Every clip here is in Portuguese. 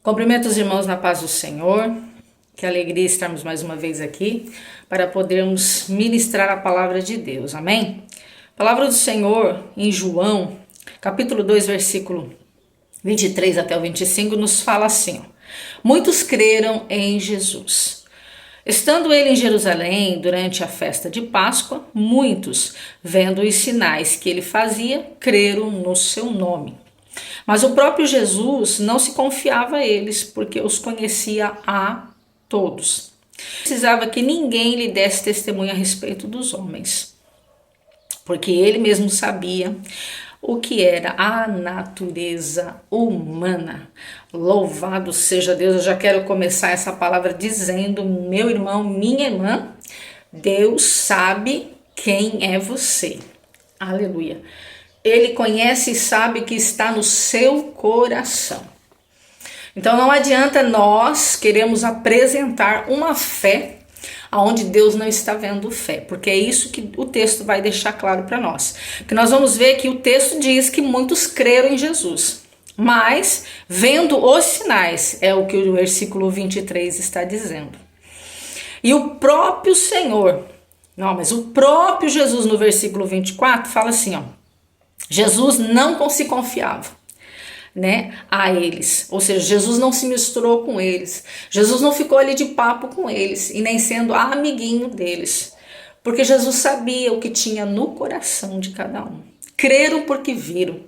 Cumprimento os irmãos na paz do Senhor, que alegria estarmos mais uma vez aqui para podermos ministrar a palavra de Deus, amém? A palavra do Senhor em João, capítulo 2, versículo 23 até o 25, nos fala assim, muitos creram em Jesus. Estando ele em Jerusalém durante a festa de Páscoa, muitos, vendo os sinais que ele fazia, creram no seu nome. Mas o próprio Jesus não se confiava a eles, porque os conhecia a todos. Precisava que ninguém lhe desse testemunho a respeito dos homens, porque ele mesmo sabia o que era a natureza humana. Louvado seja Deus. Eu já quero começar essa palavra dizendo, meu irmão, minha irmã, Deus sabe quem é você. Aleluia. Ele conhece e sabe que está no seu coração. Então não adianta nós queremos apresentar uma fé onde Deus não está vendo fé, porque é isso que o texto vai deixar claro para nós. Que nós vamos ver que o texto diz que muitos creram em Jesus, mas vendo os sinais, é o que o versículo 23 está dizendo. E o próprio Senhor, mas o próprio Jesus no versículo 24 fala assim, Jesus não se confiava, a eles, ou seja, Jesus não se misturou com eles, Jesus não ficou ali de papo com eles e nem sendo amiguinho deles, porque Jesus sabia o que tinha no coração de cada um. Creram porque viram,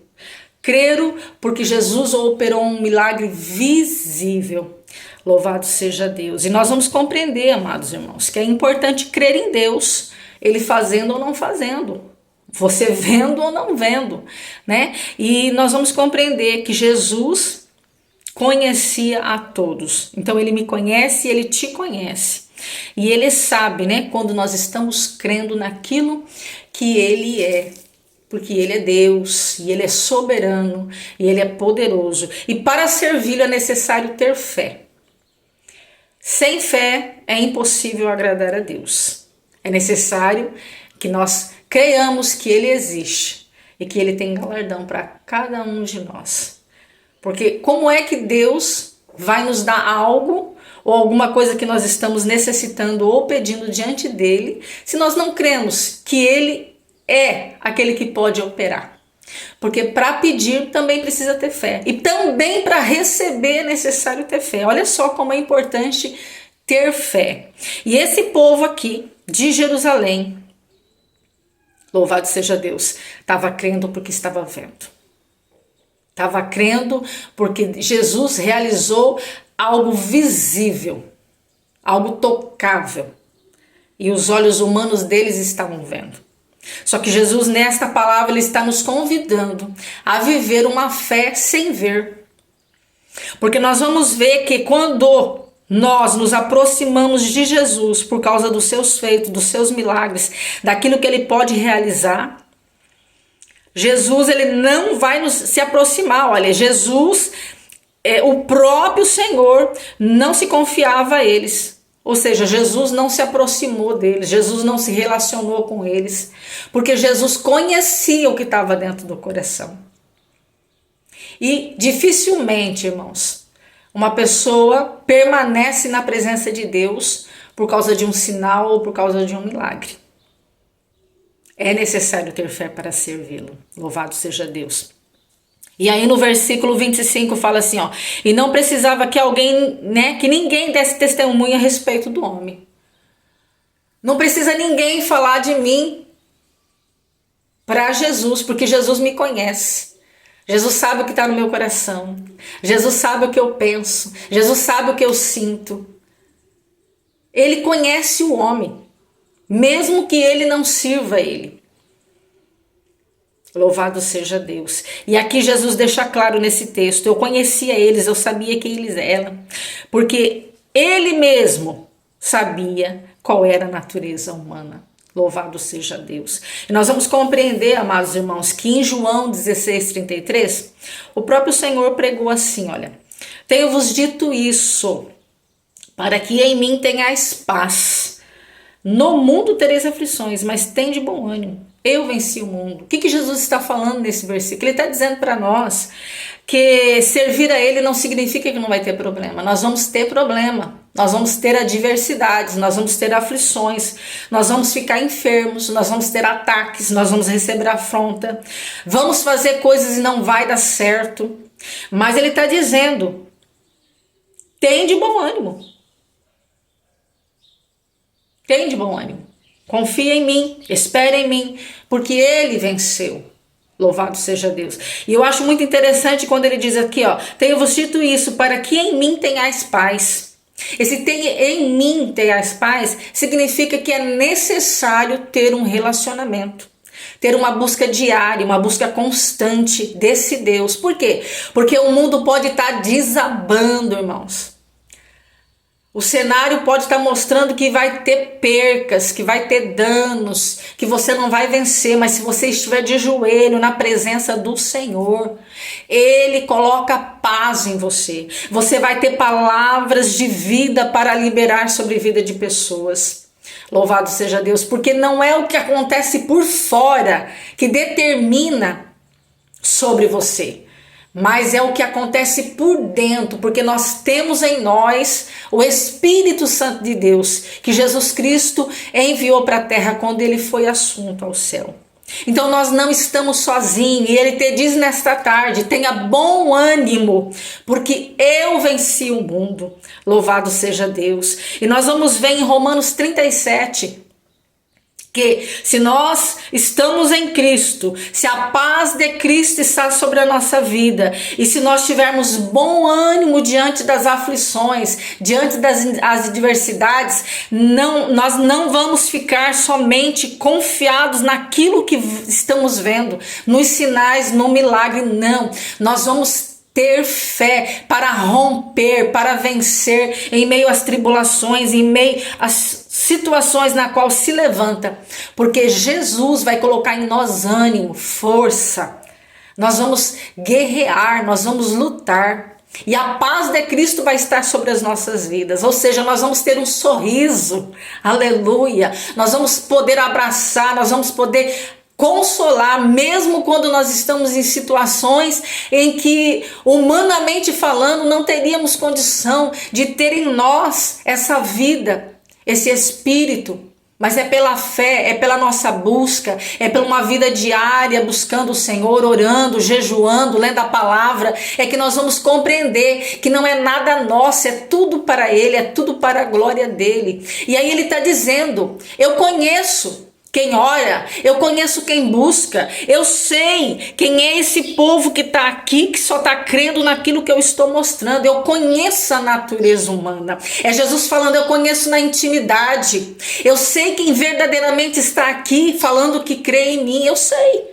creram porque Jesus operou um milagre visível. Louvado seja Deus. E nós vamos compreender, amados irmãos, que é importante crer em Deus, Ele fazendo ou não fazendo. Você vendo ou não vendo, E nós vamos compreender que Jesus conhecia a todos. Então ele me conhece e ele te conhece. E ele sabe, quando nós estamos crendo naquilo que ele é. Porque ele é Deus, e ele é soberano, e ele é poderoso. E para servi-lo é necessário ter fé. Sem fé é impossível agradar a Deus. É necessário que nós creiamos que ele existe e que ele tem galardão para cada um de nós. Porque como é que Deus vai nos dar algo ou alguma coisa que nós estamos necessitando ou pedindo diante dele, se nós não cremos que ele é aquele que pode operar? Porque para pedir também precisa ter fé. E também para receber é necessário ter fé. Olha só como é importante ter fé. E esse povo aqui de Jerusalém, louvado seja Deus, estava crendo porque estava vendo. Estava crendo porque Jesus realizou algo visível, algo tocável. E os olhos humanos deles estavam vendo. Só que Jesus, nesta palavra, ele está nos convidando a viver uma fé sem ver. Porque nós vamos ver que quando nós nos aproximamos de Jesus por causa dos seus feitos, dos seus milagres, daquilo que ele pode realizar, Jesus ele não vai se aproximar. Olha, Jesus, o próprio Senhor, não se confiava a eles. Ou seja, Jesus não se aproximou deles, Jesus não se relacionou com eles, porque Jesus conhecia o que estava dentro do coração. E dificilmente, irmãos, uma pessoa permanece na presença de Deus por causa de um sinal ou por causa de um milagre. É necessário ter fé para servi-lo. Louvado seja Deus. E aí no versículo 25 fala assim, e não precisava que alguém, que ninguém desse testemunho a respeito do homem. Não precisa ninguém falar de mim para Jesus, porque Jesus me conhece. Jesus sabe o que está no meu coração. Jesus sabe o que eu penso. Jesus sabe o que eu sinto. Ele conhece o homem, mesmo que ele não sirva a ele. Louvado seja Deus. E aqui Jesus deixa claro nesse texto, eu conhecia eles, eu sabia quem eles eram, porque ele mesmo sabia qual era a natureza humana. Louvado seja Deus. E nós vamos compreender, amados irmãos, que em João 16:33, o próprio Senhor pregou assim, tenho-vos dito isso, para que em mim tenhais paz. No mundo tereis aflições, mas tende bom ânimo. Eu venci o mundo. O que Jesus está falando nesse versículo? Ele está dizendo para nós que servir a Ele não significa que não vai ter problema. Nós vamos ter problema, nós vamos ter adversidades, nós vamos ter aflições, nós vamos ficar enfermos, nós vamos ter ataques, nós vamos receber afronta, vamos fazer coisas e não vai dar certo. Mas Ele está dizendo, tem de bom ânimo. Tem de bom ânimo. Confia em mim, espere em mim, porque Ele venceu. Louvado seja Deus. E eu acho muito interessante quando ele diz aqui, ó, tenho-vos dito isso para que em mim tenhais paz. Esse em mim tenhais paz significa que é necessário ter um relacionamento, ter uma busca diária, uma busca constante desse Deus. Por quê? Porque o mundo pode estar desabando, irmãos. O cenário pode estar mostrando que vai ter percas, que vai ter danos, que você não vai vencer, mas se você estiver de joelho na presença do Senhor, Ele coloca paz em você. Você vai ter palavras de vida para liberar sobre a vida de pessoas. Louvado seja Deus, porque não é o que acontece por fora que determina sobre você, mas é o que acontece por dentro, porque nós temos em nós o Espírito Santo de Deus, que Jesus Cristo enviou para a terra quando ele foi assunto ao céu. Então nós não estamos sozinhos, e ele te diz nesta tarde, tenha bom ânimo, porque eu venci o mundo, louvado seja Deus. E nós vamos ver em Romanos 37, que se nós estamos em Cristo, se a paz de Cristo está sobre a nossa vida, e se nós tivermos bom ânimo diante das aflições, diante das adversidades, nós não vamos ficar somente confiados naquilo que estamos vendo, nos sinais, no milagre, não. Nós vamos ter fé para romper, para vencer em meio às tribulações, em meio às situações na qual se levanta, porque Jesus vai colocar em nós ânimo, força. Nós vamos guerrear, nós vamos lutar. E a paz de Cristo vai estar sobre as nossas vidas, ou seja, nós vamos ter um sorriso, aleluia. Nós vamos poder abraçar, nós vamos poder consolar, mesmo quando nós estamos em situações em que, humanamente falando, não teríamos condição de ter em nós essa vida, esse espírito. Mas é pela fé, é pela nossa busca, é pela uma vida diária buscando o Senhor, orando, jejuando, lendo a palavra, é que nós vamos compreender que não é nada nosso, é tudo para Ele, é tudo para a glória dEle. E aí Ele está dizendo, eu conheço quem ora, eu conheço quem busca, eu sei quem é esse povo que está aqui, que só está crendo naquilo que eu estou mostrando. Eu conheço a natureza humana. É Jesus falando, eu conheço na intimidade. Eu sei quem verdadeiramente está aqui falando que crê em mim, eu sei.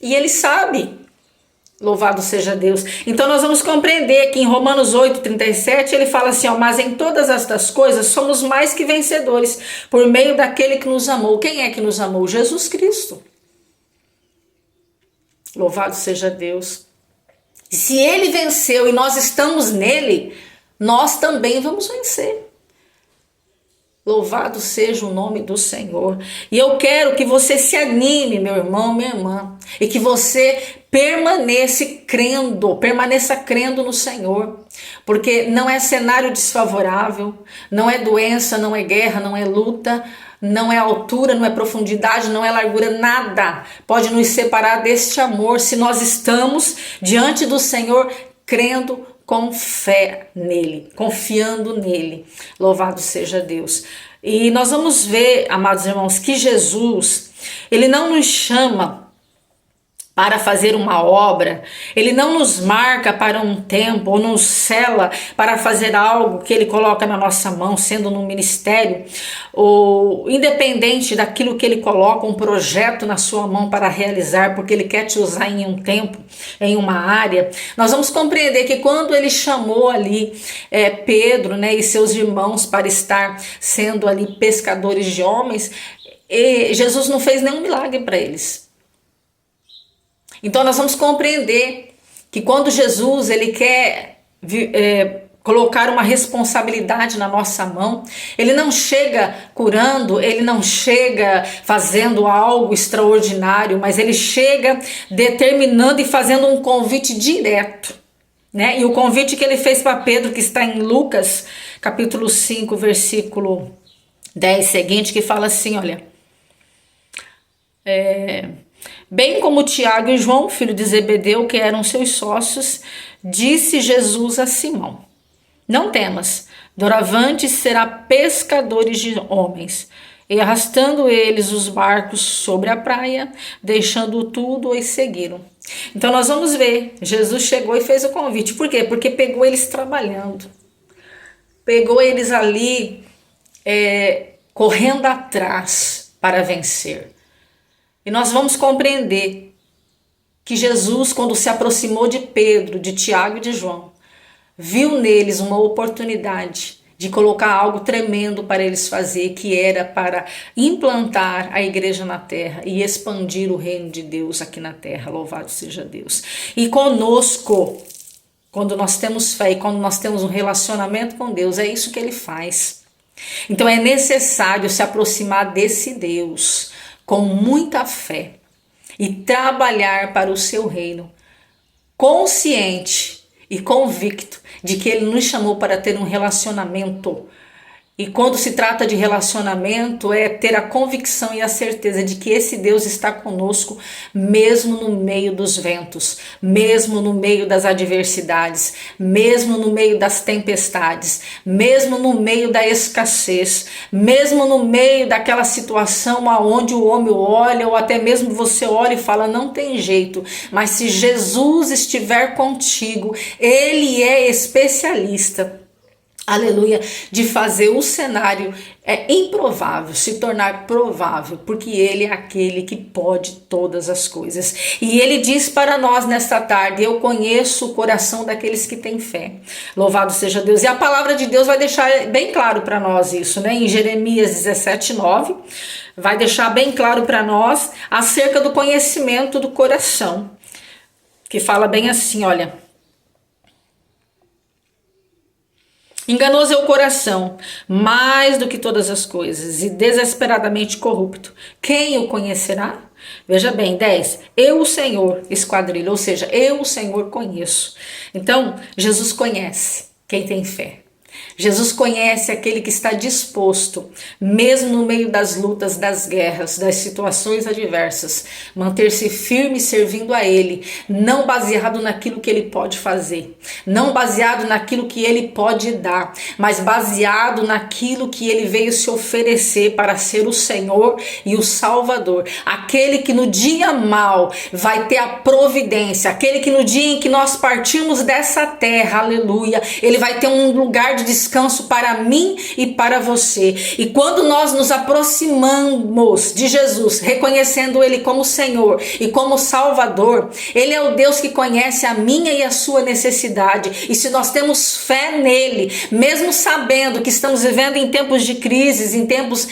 E Ele sabe. Louvado seja Deus. Então nós vamos compreender que em Romanos 8:37 ele fala assim, ó, mas em todas estas coisas somos mais que vencedores por meio daquele que nos amou. Quem é que nos amou? Jesus Cristo. Louvado seja Deus. E se Ele venceu e nós estamos nele, nós também vamos vencer. Louvado seja o nome do Senhor. E eu quero que você se anime, meu irmão, minha irmã, e que você permaneça crendo no Senhor, porque não é cenário desfavorável, não é doença, não é guerra, não é luta, não é altura, não é profundidade, não é largura, nada pode nos separar deste amor se nós estamos diante do Senhor crendo com fé nele, confiando nele. Louvado seja Deus. E nós vamos ver, amados irmãos, que Jesus, ele não nos chama para fazer uma obra, ele não nos marca para um tempo, ou nos sela para fazer algo que ele coloca na nossa mão, sendo no ministério, ou independente daquilo que ele coloca, um projeto na sua mão para realizar, porque ele quer te usar em um tempo, em uma área. Nós vamos compreender que quando ele chamou ali Pedro, né, e seus irmãos para estar sendo ali pescadores de homens, Jesus não fez nenhum milagre para eles. Então nós vamos compreender que quando Jesus ele quer colocar uma responsabilidade na nossa mão. Ele não chega curando, ele não chega fazendo algo extraordinário, mas ele chega determinando e fazendo um convite direto, né? E o convite que ele fez para Pedro, que está em Lucas, capítulo 5, versículo 10 seguinte, que fala assim, olha, bem como Tiago e João, filho de Zebedeu, que eram seus sócios, disse Jesus a Simão: não temas, doravante será pescadores de homens. E arrastando eles os barcos sobre a praia, deixando tudo, os seguiram. Então nós vamos ver, Jesus chegou e fez o convite. Por quê? Porque pegou eles trabalhando. Pegou eles ali correndo atrás para vencer. E nós vamos compreender que Jesus, quando se aproximou de Pedro, de Tiago e de João, viu neles uma oportunidade de colocar algo tremendo para eles fazer, que era para implantar a igreja na terra e expandir o reino de Deus aqui na terra. Louvado seja Deus. E conosco, quando nós temos fé e quando nós temos um relacionamento com Deus, é isso que ele faz. Então é necessário se aproximar desse Deus com muita fé e trabalhar para o seu reino, consciente e convicto de que ele nos chamou para ter um relacionamento. E quando se trata de relacionamento, é ter a convicção e a certeza de que esse Deus está conosco, mesmo no meio dos ventos, mesmo no meio das adversidades, mesmo no meio das tempestades, mesmo no meio da escassez, mesmo no meio daquela situação aonde o homem olha, ou até mesmo você olha e fala, não tem jeito. Mas se Jesus estiver contigo, ele é especialista, aleluia, de fazer o cenário improvável se tornar provável, porque ele é aquele que pode todas as coisas. E ele diz para nós nesta tarde: eu conheço o coração daqueles que têm fé. Louvado seja Deus. E a palavra de Deus vai deixar bem claro para nós isso, né? Em Jeremias 17:9, vai deixar bem claro para nós acerca do conhecimento do coração, que fala bem assim, olha: enganoso é o coração, mais do que todas as coisas, e desesperadamente corrupto. Quem o conhecerá? Veja bem, 10. Eu, o Senhor, esquadrilha, ou seja, eu, o Senhor, conheço. Então, Jesus conhece quem tem fé. Jesus conhece aquele que está disposto, mesmo no meio das lutas, das guerras, das situações adversas, manter-se firme servindo a Ele, não baseado naquilo que Ele pode fazer, não baseado naquilo que Ele pode dar, mas baseado naquilo que Ele veio se oferecer para ser o Senhor e o Salvador, aquele que no dia mau vai ter a providência, aquele que no dia em que nós partirmos dessa terra, aleluia, Ele vai ter um lugar de descanso para mim e para você. E quando nós nos aproximamos de Jesus, reconhecendo Ele como Senhor e como Salvador, Ele é o Deus que conhece a minha e a sua necessidade. E se nós temos fé nele, mesmo sabendo que estamos vivendo em tempos de crises, em tempos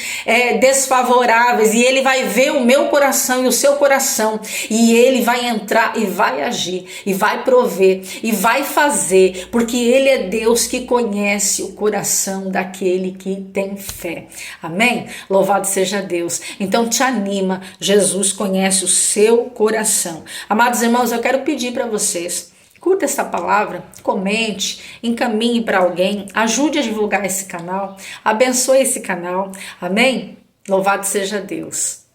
desfavoráveis, e Ele vai ver o meu coração e o seu coração, e Ele vai entrar e vai agir, e vai prover, e vai fazer, porque Ele é Deus que conhece o coração daquele que tem fé. Amém? Louvado seja Deus. Então te anima, Jesus conhece o seu coração. Amados irmãos, eu quero pedir para vocês: curta essa palavra, comente, encaminhe para alguém, ajude a divulgar esse canal, abençoe esse canal. Amém? Louvado seja Deus.